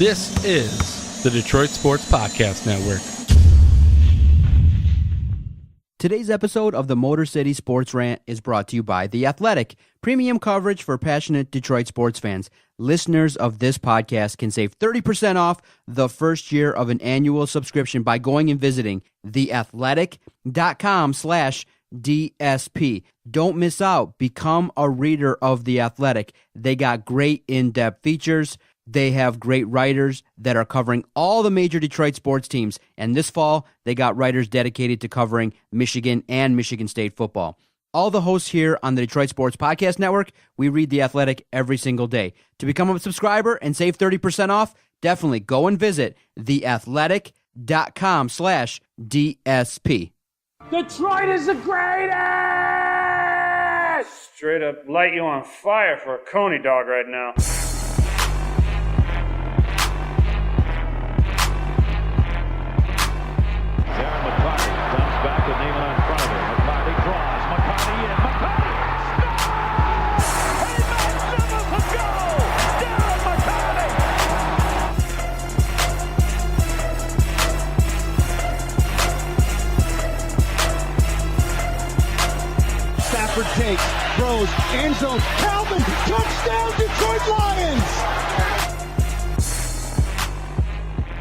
This is the Detroit Sports Podcast Network. Today's episode of the Motor City Sports Rant is brought to you by The Athletic, premium coverage for passionate Detroit sports fans. Listeners of this podcast can save 30% off the first year of an annual subscription by going and visiting theathletic.com/DSP. Don't miss out. Become a reader of The Athletic. They got great in-depth features. They have great writers that are covering all the major Detroit sports teams. And this fall, they got writers dedicated to covering Michigan and Michigan State football. All the hosts here on the Detroit Sports Podcast Network, we read The Athletic every single day. To become a subscriber and save 30% off, definitely go and visit theathletic.com/DSP. Detroit is the greatest! Straight up light you on fire for a Coney dog right now. Back to Neiman in front of him. McCarty draws. McCarty in. McCarty scores! He makes it a goal! Darren McCarty! Stafford takes, throws, end zone. Calvin, touchdown, Detroit Lions!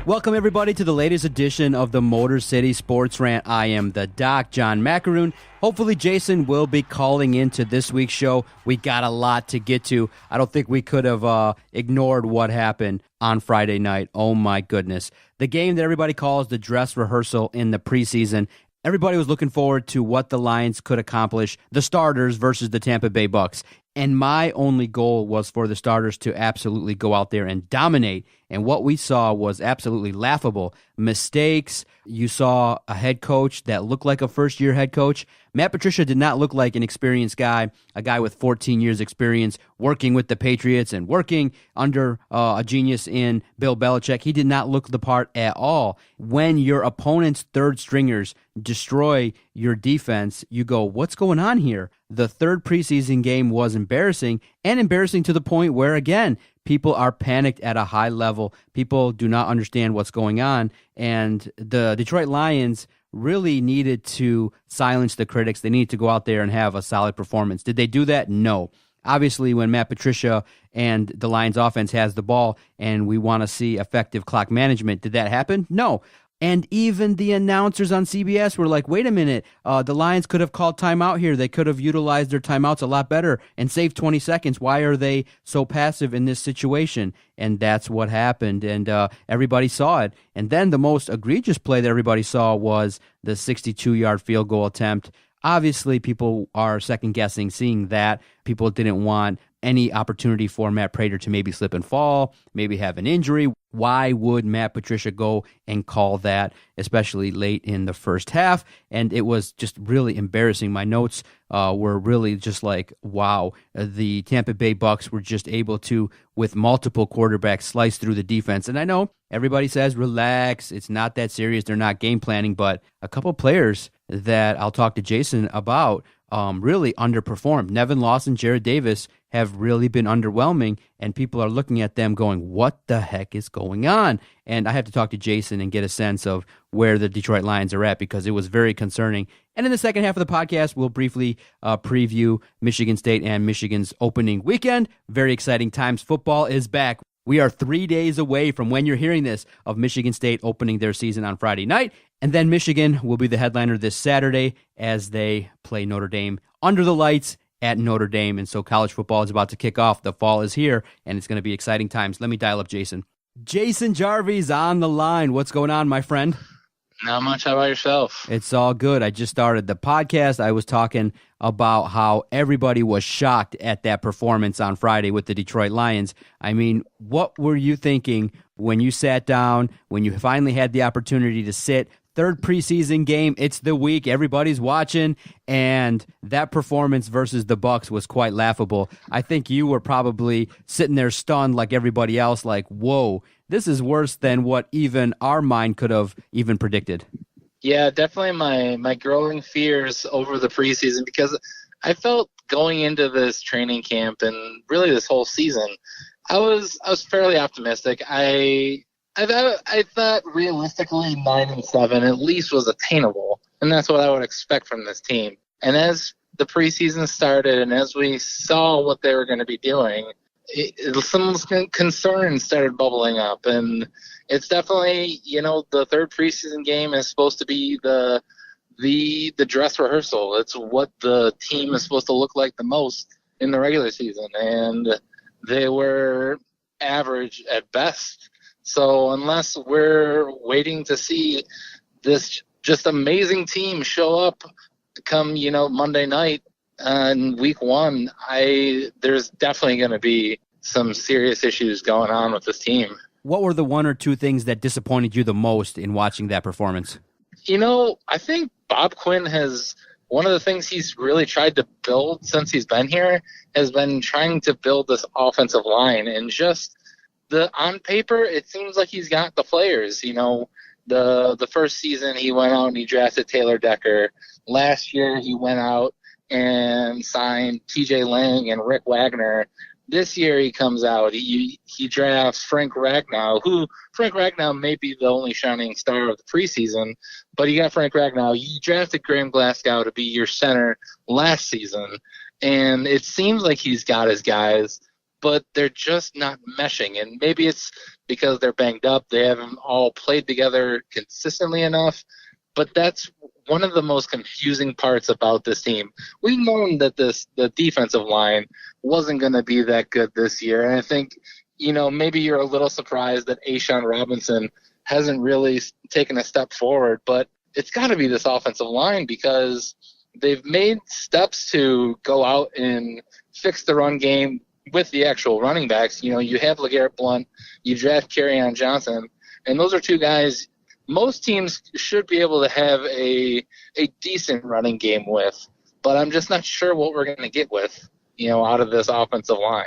Welcome, everybody, to the latest edition of the Motor City Sports Rant. I am the Doc, John Macaroon. Hopefully, Jason will be calling into this week's show. We got a lot to get to. I don't think we could have ignored what happened on Friday night. Oh, my goodness. The game that everybody calls the dress rehearsal in the preseason. Everybody was looking forward to what the Lions could accomplish, the starters versus the Tampa Bay Bucks. And my only goal was for the starters to absolutely go out there and dominate. And what we saw was absolutely laughable. Mistakes. You saw a head coach that looked like a first-year head coach. Matt Patricia did not look like an experienced guy, a guy with 14 years experience working with the Patriots and working under a genius in Bill Belichick. He did not look the part at all. When your opponent's third stringers destroy your defense, you go, what's going on here? The third preseason game was embarrassing, and embarrassing to the point where, again, people are panicked at a high level. People do not understand what's going on, and the Detroit Lions really needed to silence the critics. They needed to go out there and have a solid performance. Did they do that? No. Obviously, when Matt Patricia and the Lions offense has the ball and we want to see effective clock management, did that happen? No. And even the announcers on CBS were like, wait a minute, the Lions could have called timeout here. They could have utilized their timeouts a lot better and saved 20 seconds. Why are they so passive in this situation? And that's what happened, and everybody saw it. And then the most egregious play that everybody saw was the 62-yard field goal attempt. Obviously, people are second-guessing seeing that. People didn't want any opportunity for Matt Prater to maybe slip and fall, maybe have an injury. Why would Matt Patricia go and call that, especially late in the first half? And it was just really embarrassing. My notes were really just like, wow, the Tampa Bay Bucks were just able to, with multiple quarterbacks, slice through the defense. And I know everybody says, relax, it's not that serious, they're not game planning, but a couple players that I'll talk to Jason about really underperformed. Nevin Lawson, Jared Davis have really been underwhelming, and people are looking at them going, what the heck is going on? And I have to talk to Jason and get a sense of where the Detroit Lions are at, because it was very concerning. And in the second half of the podcast, we'll briefly preview Michigan State and Michigan's opening weekend. Very exciting times. Football is back. We are 3 days away from when you're hearing this of Michigan State opening their season on Friday night. And then Michigan will be the headliner this Saturday as they play Notre Dame under the lights at Notre Dame. And so college football is about to kick off. The fall is here, and it's going to be exciting times. Let me dial up Jason. Jason Jarvis on the line. What's going on, my friend? Not much. How about yourself? It's all good. I just started the podcast. I was talking about how everybody was shocked at that performance on Friday with the Detroit Lions. I mean, what were you thinking when you sat down, when you finally had the opportunity to sit? Third preseason game, it's the week, everybody's watching, and that performance versus the Bucs was quite laughable. I think you were probably sitting there stunned like everybody else, like, whoa, this is worse than what even our mind could have even predicted. Yeah, definitely my growing fears over the preseason, because I felt going into this training camp and really this whole season, I was fairly optimistic. I thought realistically 9-7 at least was attainable, and that's what I would expect from this team. And as the preseason started, and as we saw what they were going to be doing, some concerns started bubbling up, and it's definitely, the third preseason game is supposed to be the dress rehearsal. It's what the team is supposed to look like the most in the regular season, and they were average at best. So unless we're waiting to see this just amazing team show up come, Monday night in week 1, there's definitely going to be some serious issues going on with this team. What were the one or two things that disappointed you the most in watching that performance? I think Bob Quinn one of the things he's really tried to build since he's been here has been trying to build this offensive line. And just on paper, it seems like he's got the players. The first season he went out and he drafted Taylor Decker. Last year he went out and signed TJ Lang and Rick Wagner. This year he comes out, he drafts Frank Ragnow, who Frank Ragnow may be the only shining star of the preseason, but you got Frank Ragnow. You drafted Graham Glasgow to be your center last season, and it seems like he's got his guys, but they're just not meshing. And maybe it's because they're banged up. They haven't all played together consistently enough, but that's one of the most confusing parts about this team. We've known that the defensive line wasn't going to be that good this year. And I think, maybe you're a little surprised that A'Shawn Robinson hasn't really taken a step forward, but it's got to be this offensive line because they've made steps to go out and fix the run game with the actual running backs. You have LeGarrette Blount, you draft Kerryon Johnson, and those are two guys most teams should be able to have a decent running game with, but I'm just not sure what we're going to get with, out of this offensive line.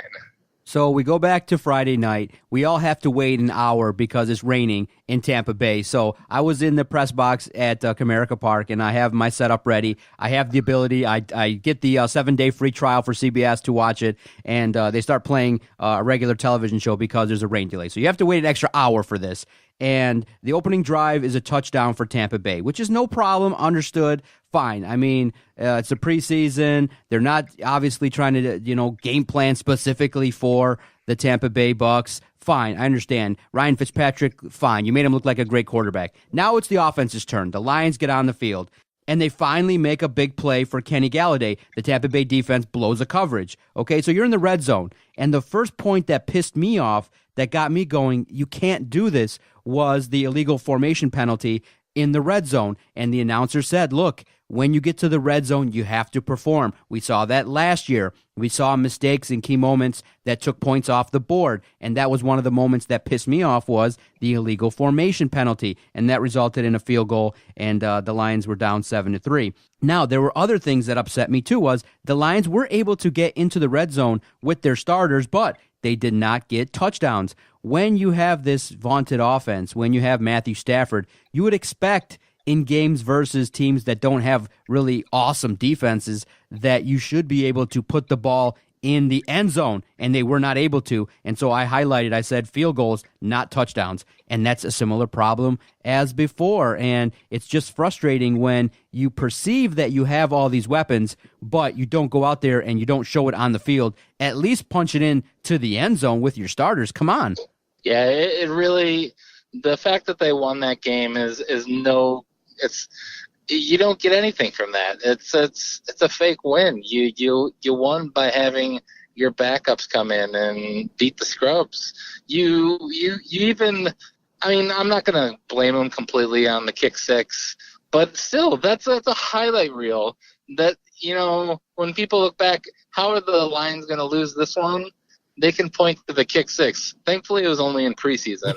So we go back to Friday night. We all have to wait an hour because it's raining in Tampa Bay. So I was in the press box at Comerica Park, and I have my setup ready. I have the ability. I get the 7-day free trial for CBS to watch it, and they start playing a regular television show because there's a rain delay. So you have to wait an extra hour for this. And the opening drive is a touchdown for Tampa Bay, which is no problem, understood, fine. I mean, it's a preseason. They're not obviously trying to, game plan specifically for the Tampa Bay Bucks. Fine, I understand. Ryan Fitzpatrick, fine. You made him look like a great quarterback. Now it's the offense's turn. The Lions get on the field, and they finally make a big play for Kenny Galladay. The Tampa Bay defense blows a coverage. Okay, so you're in the red zone, and the first point that pissed me off, that got me going, you can't do this, was the illegal formation penalty in the red zone. And the announcer said, look, when you get to the red zone, you have to perform. We saw that last year. We saw mistakes in key moments that took points off the board. And that was one of the moments that pissed me off, was the illegal formation penalty. And that resulted in a field goal, and the Lions were down 7-3. Now, there were other things that upset me too, was the Lions were able to get into the red zone with their starters, but they did not get touchdowns. When you have this vaunted offense, when you have Matthew Stafford, you would expect in games versus teams that don't have really awesome defenses that you should be able to put the ball in the end zone, and they were not able to. And so I said field goals, not touchdowns. And that's a similar problem as before. And it's just frustrating when you perceive that you have all these weapons, but you don't go out there and you don't show it on the field. At least punch it in to the end zone with your starters. Come on. Yeah, it really, the fact that they won that game you don't get anything from that. It's a fake win. You won by having your backups come in and beat the scrubs. You even, I'm not going to blame them completely on the kick six, but still, that's a highlight reel that, when people look back, how are the Lions going to lose this one? They can point to the kick six. Thankfully, it was only in preseason.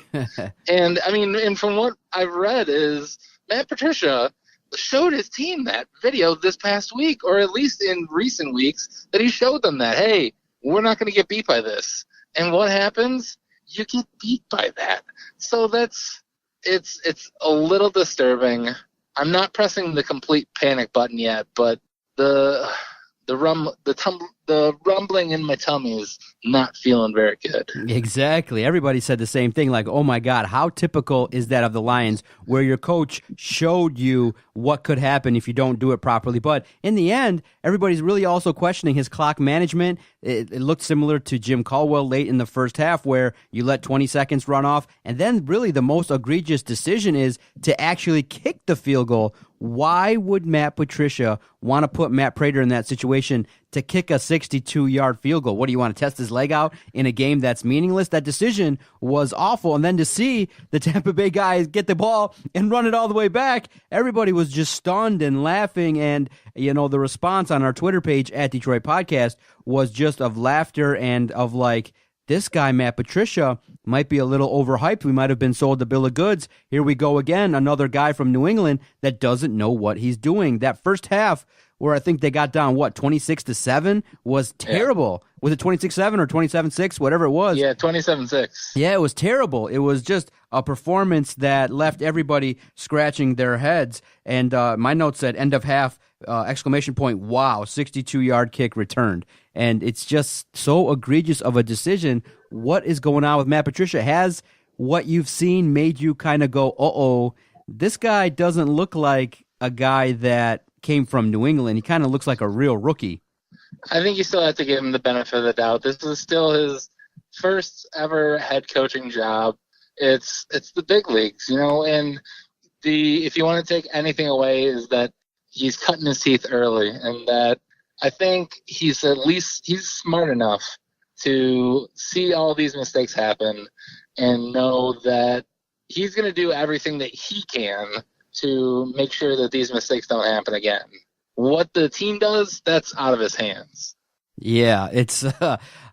And from what I've read is Matt Patricia showed his team that video this past week, or at least in recent weeks, that he showed them that, hey, we're not going to get beat by this. And what happens? You get beat by that. So it's a little disturbing. I'm not pressing the complete panic button yet, but the the rumbling in my tummy is not feeling very good. Exactly. Everybody said the same thing, like, oh my God, how typical is that of the Lions, where your coach showed you what could happen if you don't do it properly. But in the end, everybody's really also questioning his clock management. It looked similar to Jim Caldwell late in the first half, where you let 20 seconds run off. And then really the most egregious decision is to actually kick the field goal. Why would Matt Patricia want to put Matt Prater in that situation to kick a 62-yard field goal? What, do you want to test his leg out in a game that's meaningless? That decision was awful. And then to see the Tampa Bay guys get the ball and run it all the way back, everybody was just stunned and laughing. And, the response on our Twitter page at Detroit Podcast was just of laughter and of like, this guy, Matt Patricia, might be a little overhyped. We might have been sold a bill of goods. Here we go again, another guy from New England that doesn't know what he's doing. That first half, where I think they got down, 26-7, was terrible. Yeah. Was it 26-7 or 27-6, whatever it was? Yeah, 27-6. Yeah, it was terrible. It was just a performance that left everybody scratching their heads. And my note said, end of half, ! Wow, 62-yard kick returned. And it's just so egregious of a decision. What is going on with Matt Patricia? Has what you've seen made you kind of go, uh-oh, this guy doesn't look like a guy that came from New England. He kind of looks like a real rookie. I think you still have to give him the benefit of the doubt. This is still his first ever head coaching job. It's the big leagues, and if you want to take anything away is that he's cutting his teeth early, and that I think he's smart enough to see all these mistakes happen and know that he's going to do everything that he can to make sure that these mistakes don't happen again. What the team does, that's out of his hands. Yeah, it's.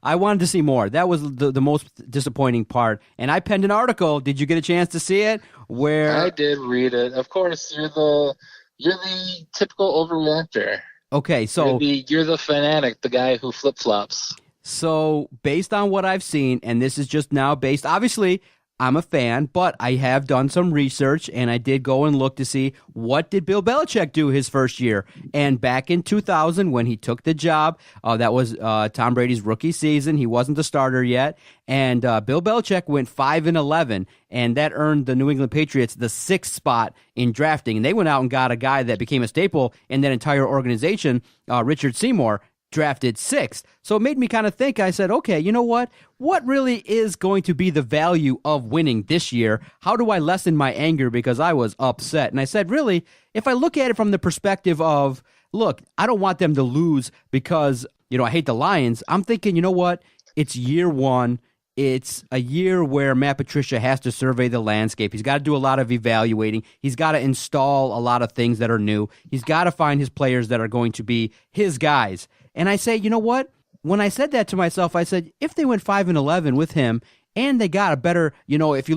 I wanted to see more. That was the most disappointing part. And I penned an article. Did you get a chance to see it? Where I did read it. Of course, you're the typical overreactor. Okay, so you're the fanatic, the guy who flip-flops. So based on what I've seen, and this is just now based, obviously I'm a fan, but I have done some research, and I did go and look to see what did Bill Belichick do his first year. And back in 2000, when he took the job, that was Tom Brady's rookie season. He wasn't the starter yet, and Bill Belichick went 5-11, and that earned the New England Patriots the 6th spot in drafting. And they went out and got a guy that became a staple in that entire organization, Richard Seymour, drafted 6th. So it made me kind of think. I said, okay, you know what? What really is going to be the value of winning this year? How do I lessen my anger because I was upset? And I said, really, if I look at it from the perspective of, look, I don't want them to lose because, I hate the Lions. I'm thinking, you know what? It's year one. It's a year where Matt Patricia has to survey the landscape. He's got to do a lot of evaluating. He's got to install a lot of things that are new. He's got to find his players that are going to be his guys. And I say, you know what? When I said that to myself, I said, if they went 5-11 with him and they got a better, if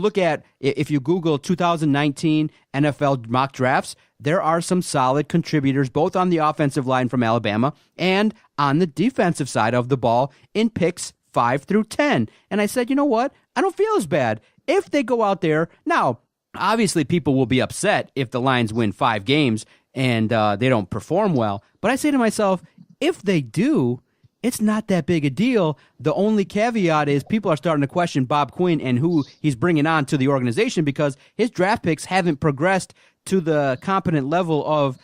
you Google 2019 NFL mock drafts, there are some solid contributors, both on the offensive line from Alabama and on the defensive side of the ball in picks 5 through 10. And I said, you know what? I don't feel as bad if they go out there. Now, obviously, people will be upset if the Lions win 5 games and they don't perform well. But I say to myself, if they do, it's not that big a deal. The only caveat is people are starting to question Bob Quinn and who he's bringing on to the organization because his draft picks haven't progressed to the competent level of,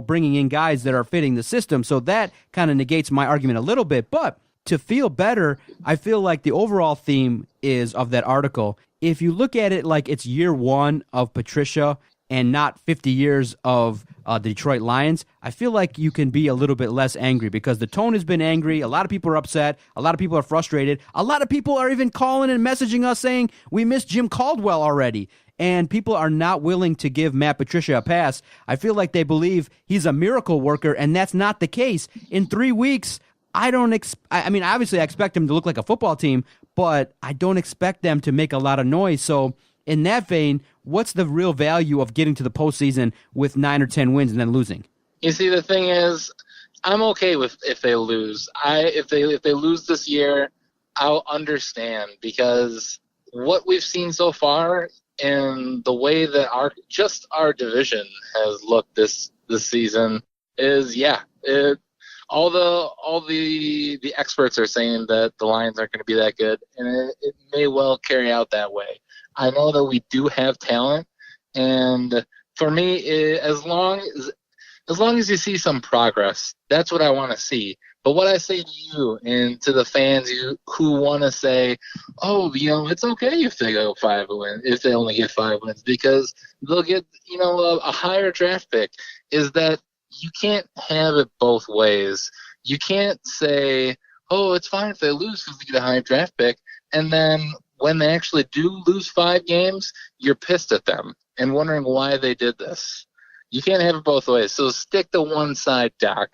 bringing in guys that are fitting the system. So that kind of negates my argument a little bit. But to feel better, I feel like the overall theme is of that article. If you look at it like it's year one of Patricia and not 50 years of the Detroit Lions, I feel like you can be a little bit less angry because the tone has been angry. A lot of people are upset. A lot of people are frustrated. A lot of people are even calling and messaging us saying, we missed Jim Caldwell already. And people are not willing to give Matt Patricia a pass. I feel like they believe he's a miracle worker, and that's not the case. In 3 weeks, obviously I expect them to look like a football team, but I don't expect them to make a lot of noise. So in that vein, what's the real value of getting to the postseason with 9 or 10 wins and then losing? You see, the thing is, I'm okay with if they lose. If they lose this year, I'll understand because what we've seen so far and the way that our division has looked this season is, the experts are saying that the Lions aren't going to be that good, and it may well carry out that way. I know that we do have talent, and for me, as long as you see some progress, that's what I want to see. But what I say to you and to the fans who want to say, oh, it's okay if they go 5 wins, if they only get 5 wins, because they'll get, a higher draft pick, is that you can't have it both ways. You can't say, oh, it's fine if they lose because they get a high draft pick, and then when they actually do lose 5 games, you're pissed at them and wondering why they did this. You can't have it both ways. So stick to one side, Doc.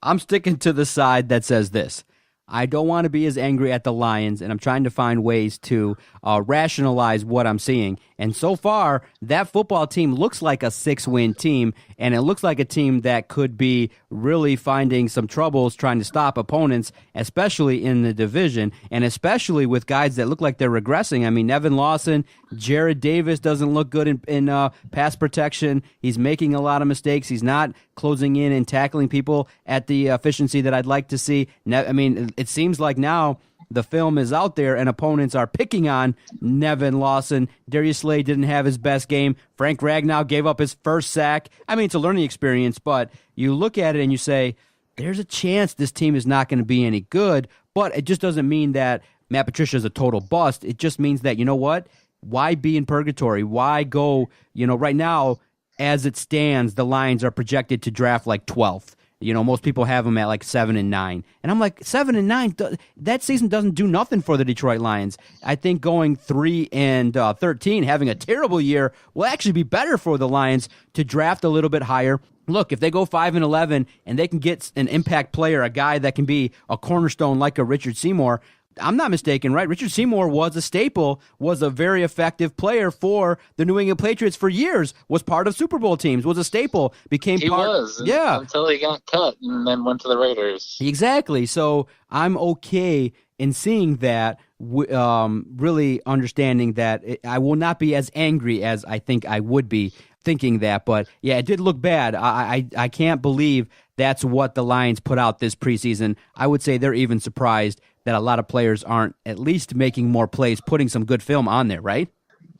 I'm sticking to the side that says this. I don't want to be as angry at the Lions, and I'm trying to find ways to rationalize what I'm seeing. And so far, that football team looks like a 6-win team, and it looks like a team that could be really finding some troubles trying to stop opponents, especially in the division, and especially with guys that look like they're regressing. I mean, Nevin Lawson, Jared Davis doesn't look good in pass protection. He's making a lot of mistakes. He's not closing in and tackling people at the efficiency that I'd like to see. It seems like now the film is out there and opponents are picking on Nevin Lawson. Darius Slade didn't have his best game. Frank Ragnow gave up his first sack. I mean, it's a learning experience, but you look at it and you say, there's a chance this team is not going to be any good, but it just doesn't mean that Matt Patricia is a total bust. It just means that, you know what? Why be in purgatory? Why go, right now, as it stands, the Lions are projected to draft like 12th. Most people have them at like 7 and 9. And I'm like, 7 and 9, that season doesn't do nothing for the Detroit Lions. I think going 3 and 13, having a terrible year, will actually be better for the Lions to draft a little bit higher. Look, if they go 5 and 11 and they can get an impact player, a guy that can be a cornerstone like a Richard Seymour, I'm not mistaken, right? Richard Seymour was a staple, was a very effective player for the New England Patriots for years, was part of Super Bowl teams, was a staple, became he part. Was, yeah, until he got cut and then went to the Raiders. Exactly. So I'm okay in seeing that, really understanding that I will not be as angry as I think I would be thinking that. But yeah, it did look bad. I can't believe that's what the Lions put out this preseason. I would say they're even surprised that a lot of players aren't at least making more plays, putting some good film on there, right?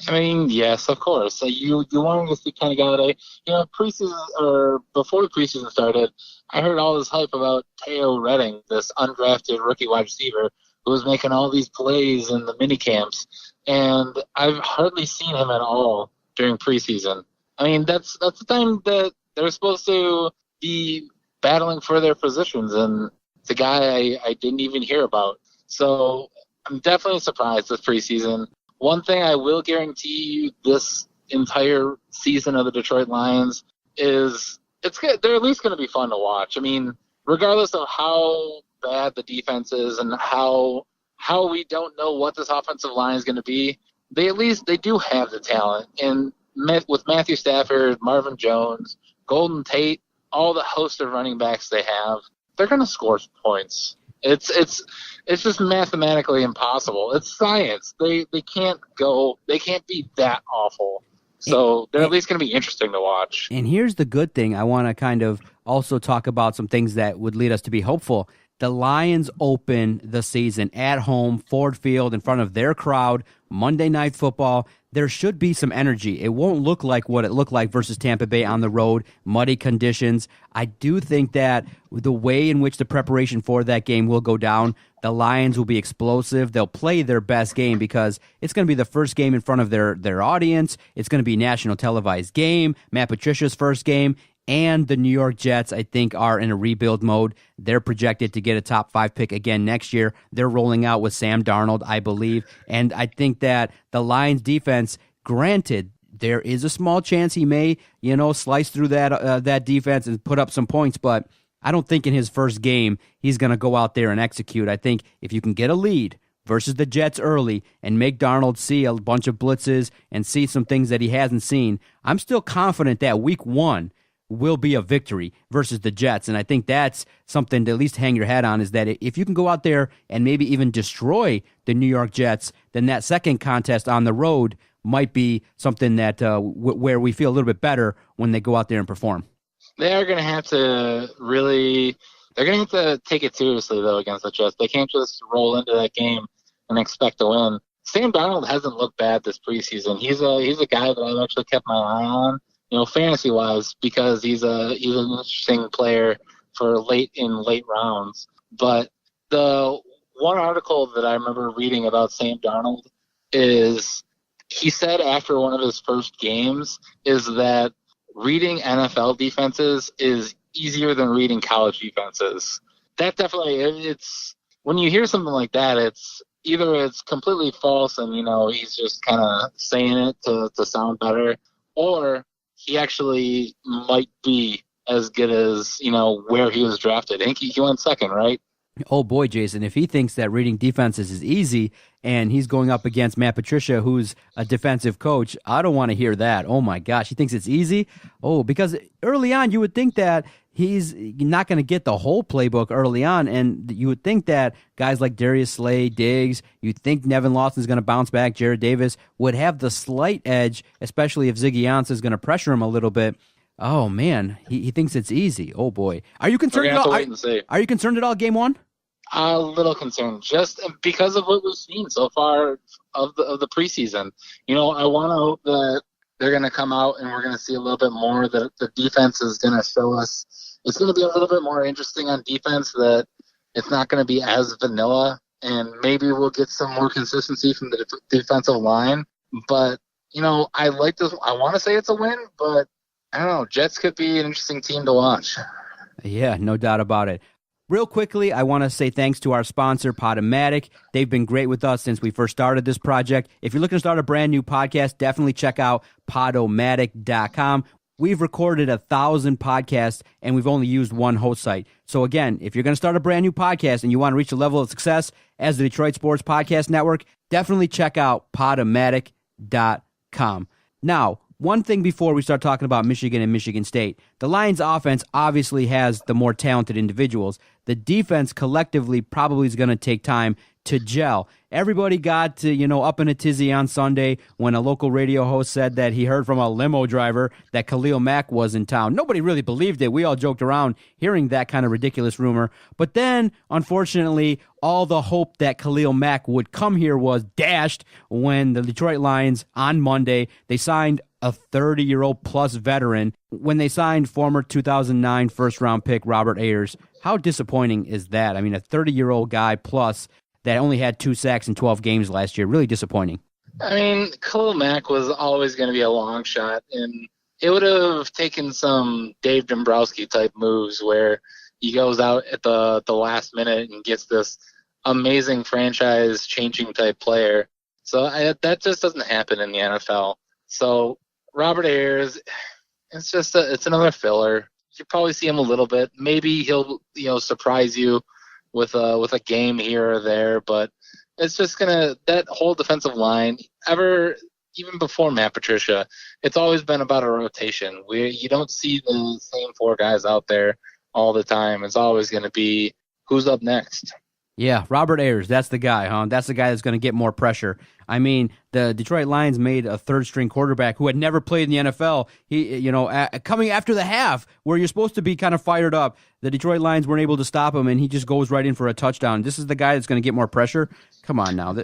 I mean, yes, of course. So you wanted to see kind of Galladay. Preseason, or before the preseason started, I heard all this hype about Teo Redding, this undrafted rookie wide receiver who was making all these plays in the mini camps, and I've hardly seen him at all during preseason. I mean, that's the time that they're supposed to be battling for their positions, and the guy I didn't even hear about. So I'm definitely surprised this preseason. One thing I will guarantee you this entire season of the Detroit Lions is it's good. They're at least going to be fun to watch. I mean, regardless of how bad the defense is and how we don't know what this offensive line is going to be, they do have the talent. And with Matthew Stafford, Marvin Jones, Golden Tate, all the host of running backs they have, they're going to score points. It's just mathematically impossible. It's science. They can't be that awful. So they're at least going to be interesting to watch. And here's the good thing. I want to kind of also talk about some things that would lead us to be hopeful. The Lions open the season at home, Ford Field, in front of their crowd, Monday Night Football. There should be some energy. It won't look like what it looked like versus Tampa Bay on the road, muddy conditions. I do think that the way in which the preparation for that game will go down, the Lions will be explosive. They'll play their best game because it's going to be the first game in front of their audience. It's going to be a national televised game, Matt Patricia's first game. And the New York Jets, I think, are in a rebuild mode. They're projected to get a top 5 pick again next year. They're rolling out with Sam Darnold, I believe. And I think that the Lions defense, granted, there is a small chance he may, slice through that defense and put up some points, but I don't think in his first game he's going to go out there and execute. I think if you can get a lead versus the Jets early and make Darnold see a bunch of blitzes and see some things that he hasn't seen, I'm still confident that week 1 will be a victory versus the Jets. And I think that's something to at least hang your hat on, is that if you can go out there and maybe even destroy the New York Jets, then that second contest on the road might be something that where we feel a little bit better when they go out there and perform. They are going to have to really They're going to have to take it seriously, though, against the Jets. They can't just roll into that game and expect to win. Sam Darnold hasn't looked bad this preseason. He's a guy that I've actually kept my eye on, fantasy-wise, because he's an interesting player for late rounds. But the one article that I remember reading about Sam Darnold is he said after one of his first games is that reading NFL defenses is easier than reading college defenses. That definitely, it's when you hear something like that, it's either it's completely false and, he's just kind of saying it to sound better, or he actually might be as good as, where he was drafted. I think he went second, right? Oh boy, Jason, if he thinks that reading defenses is easy and he's going up against Matt Patricia, who's a defensive coach, I don't want to hear that. Oh my gosh, he thinks it's easy? Oh, because early on you would think that he's not going to get the whole playbook early on, and you would think that guys like Darius Slay, Diggs, you'd think Nevin Lawson's going to bounce back, Jared Davis would have the slight edge, especially if Ziggy Ansah is going to pressure him a little bit. Oh man, he thinks it's easy. Oh boy, are you concerned at all? Are you concerned at all? Game one? A little concerned, just because of what we've seen so far of the preseason. I want to hope that they're going to come out and we're going to see a little bit more. That the defense is going to show us. It's going to be a little bit more interesting on defense. That it's not going to be as vanilla, and maybe we'll get some more consistency from the defensive line. But I like this. I want to say it's a win, but I don't know. Jets could be an interesting team to watch. Yeah, no doubt about it. Real quickly, I want to say thanks to our sponsor, Podomatic. They've been great with us since we first started this project. If you're looking to start a brand new podcast, definitely check out Podomatic.com. We've recorded 1,000 podcasts, and we've only used one host site. So again, if you're going to start a brand new podcast and you want to reach a level of success as the Detroit Sports Podcast Network, definitely check out Podomatic.com. Now, one thing before we start talking about Michigan and Michigan State, the Lions offense obviously has the more talented individuals. The defense collectively probably is going to take time to gel. Everybody got up in a tizzy on Sunday when a local radio host said that he heard from a limo driver that Khalil Mack was in town. Nobody really believed it. We all joked around hearing that kind of ridiculous rumor. But then, unfortunately, all the hope that Khalil Mack would come here was dashed when the Detroit Lions, on Monday, they signed a 30-year-old plus veteran when they signed former 2009 first-round pick Robert Ayers. How disappointing is that? I mean, a 30-year-old guy plus that only had 2 sacks in 12 games last year. Really disappointing. I mean, Khalil Mack was always going to be a long shot, and it would have taken some Dave Dombrowski-type moves where he goes out at the last minute and gets this amazing franchise-changing type player. So that just doesn't happen in the NFL. So Robert Ayers, it's another filler. You probably see him a little bit. Maybe he'll surprise you with a game here or there, but it's just that whole defensive line, even before Matt Patricia, it's always been about a rotation. You don't see the same 4 guys out there all the time. It's always going to be who's up next. Yeah, Robert Ayers, that's the guy, huh? That's the guy that's going to get more pressure. I mean, the Detroit Lions made a third-string quarterback who had never played in the NFL. He, coming after the half, where you're supposed to be kind of fired up, the Detroit Lions weren't able to stop him, and he just goes right in for a touchdown. This is the guy that's going to get more pressure? Come on now.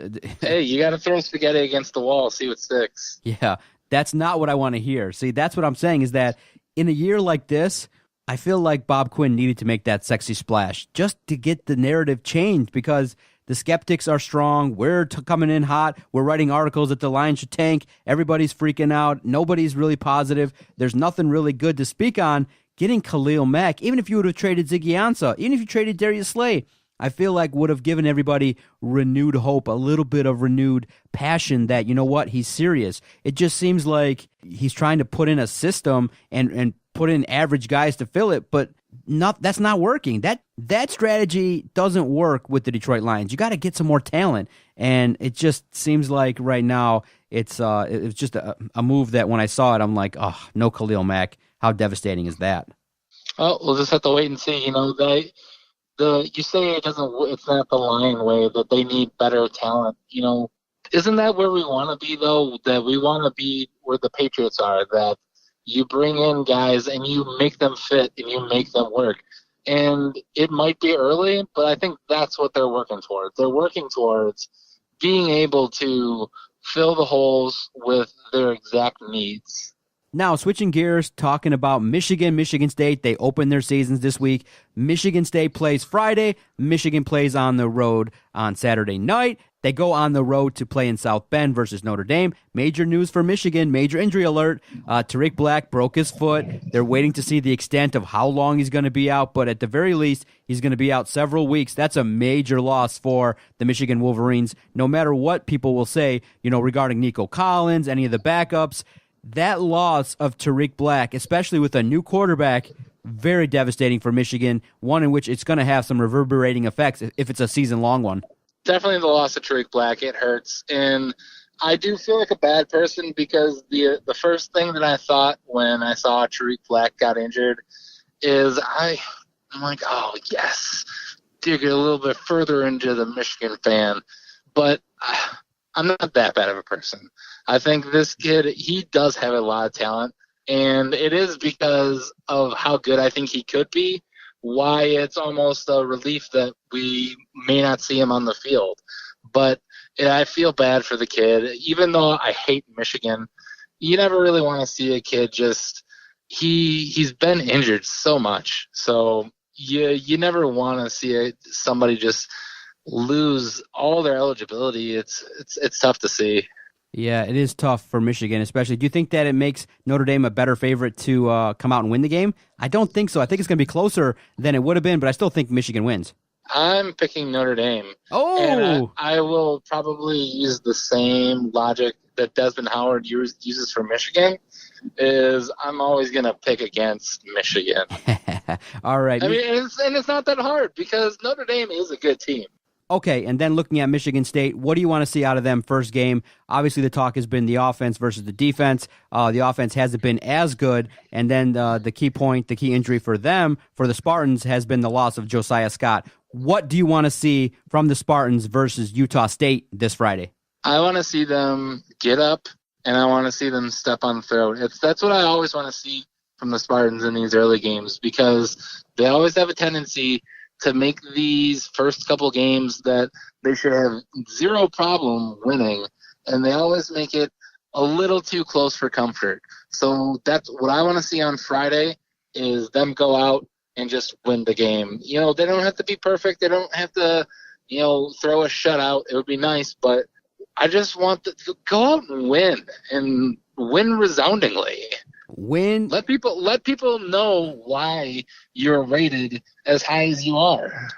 Hey, you got to throw spaghetti against the wall, see what sticks. Yeah, that's not what I want to hear. See, that's what I'm saying is that in a year like this, I feel like Bob Quinn needed to make that sexy splash just to get the narrative changed because the skeptics are strong. We're coming in hot. We're writing articles that the Lions should tank. Everybody's freaking out. Nobody's really positive. There's nothing really good to speak on. Getting Khalil Mack, even if you would have traded Ziggy Ansah, even if you traded Darius Slay, I feel like would have given everybody renewed hope, a little bit of renewed passion that, you know what, he's serious. It just seems like he's trying to put in a system and put in average guys to fill it, but that's not working. That strategy doesn't work with the Detroit Lions. You got to get some more talent, and it just seems like right now it's just a move that when I saw it, I'm like, oh, no Khalil Mack. How devastating is that? Oh, we'll just have to wait and see. You say it's not the Lion way, that they need better talent. Isn't that where we want to be though? That we want to be where the Patriots are, that you bring in guys and you make them fit and you make them work. And it might be early, but I think that's what they're working towards. They're working towards being able to fill the holes with their exact needs. Now, switching gears, talking about Michigan State. They open their seasons this week. Michigan State plays Friday. Michigan plays on the road on Saturday night. They go on the road to play in South Bend versus Notre Dame. Major news for Michigan, major injury alert. Tarik Black broke his foot. They're waiting to see the extent of how long he's going to be out, but at the very least, he's going to be out several weeks. That's a major loss for the Michigan Wolverines, no matter what people will say, regarding Nico Collins, any of the backups. That loss of Tarik Black, especially with a new quarterback, very devastating for Michigan, one in which it's going to have some reverberating effects if it's a season-long one. Definitely the loss of Tarik Black. It hurts. And I do feel like a bad person because the first thing that I thought when I saw Tarik Black got injured is I'm like, oh, yes, dig it a little bit further into the Michigan fan. But I'm not that bad of a person. I think this kid, he does have a lot of talent, and it is because of how good I think he could be, why it's almost a relief that we may not see him on the field. But I feel bad for the kid. Even though I hate Michigan, you never really want to see a kid just he's been injured so much. So you never want to see somebody just lose all their eligibility. It's tough to see. Yeah, it is tough for Michigan, especially. Do you think that it makes Notre Dame a better favorite to come out and win the game? I don't think so. I think it's going to be closer than it would have been, but I still think Michigan wins. I'm picking Notre Dame. Oh! And I will probably use the same logic that Desmond Howard uses for Michigan, is I'm always going to pick against Michigan. All right. I mean, it's not that hard because Notre Dame is a good team. Okay, and then looking at Michigan State, what do you want to see out of them first game? Obviously, the talk has been the offense versus the defense. The offense hasn't been as good, and then the key point, the key injury for them, for the Spartans, has been the loss of Josiah Scott. What do you want to see from the Spartans versus Utah State this Friday? I want to see them get up, and I want to see them step on the throat. That's what I always want to see from the Spartans in these early games, because they always have a tendency to make these first couple games that they should have zero problem winning, and they always make it a little too close for comfort. So that's what I want to see on Friday, is them go out and just win the game. They don't have to be perfect. They don't have to, throw a shutout. It would be nice, but I just want to go out and win resoundingly. Let people know why you're rated as high as you are.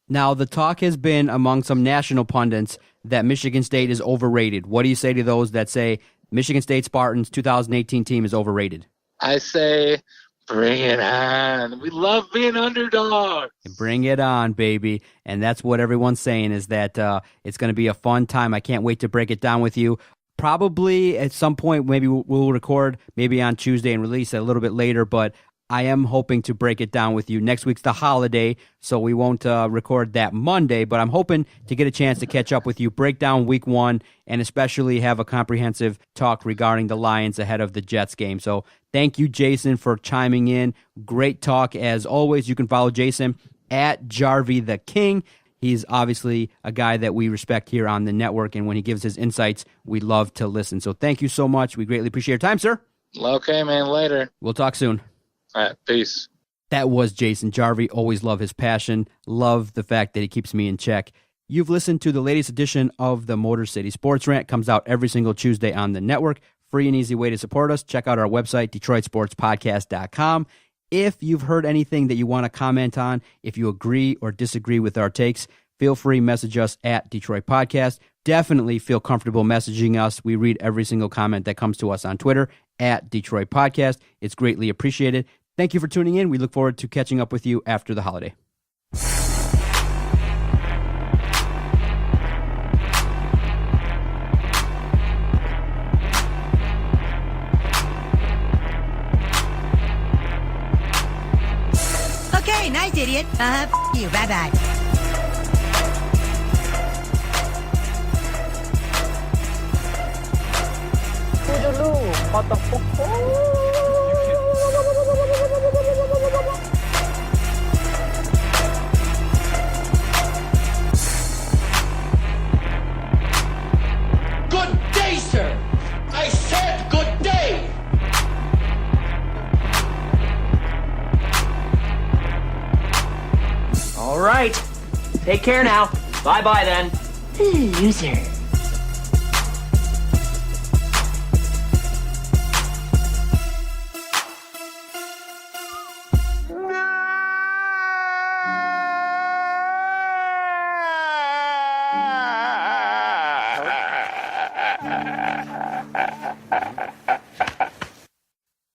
Now, the talk has been among some national pundits that Michigan State is overrated. What do you say to those that say Michigan State Spartans 2018 team is overrated? I say, bring it on. We love being underdogs. Bring it on, baby. And that's what everyone's saying, is that it's going to be a fun time. I can't wait to break it down with you. Probably at some point, maybe we'll record maybe on Tuesday and release it a little bit later, but I am hoping to break it down with you. Next week's the holiday, so we won't record that Monday, but I'm hoping to get a chance to catch up with you, break down week one, and especially have a comprehensive talk regarding the Lions ahead of the Jets game. So thank you, Jason, for chiming in. Great talk as always. You can follow Jason at Jarvie the King. He's obviously a guy that we respect here on the network, and when he gives his insights, we love to listen. So thank you so much. We greatly appreciate your time, sir. Okay, man. Later. We'll talk soon. All right. Peace. That was Jason Jarvie. Always love his passion. Love the fact that he keeps me in check. You've listened to the latest edition of the Motor City Sports Rant. Comes out every single Tuesday on the network. Free and easy way to support us. Check out our website, DetroitSportsPodcast.com. If you've heard anything that you want to comment on, if you agree or disagree with our takes, feel free, message us at Detroit Podcast. Definitely feel comfortable messaging us. We read every single comment that comes to us on Twitter at Detroit Podcast. It's greatly appreciated. Thank you for tuning in. We look forward to catching up with you after the holiday. Okay, nice idiot. You. Bye-bye. Toodaloo, motherfucker. right. Take care now. Bye-bye then. Loser.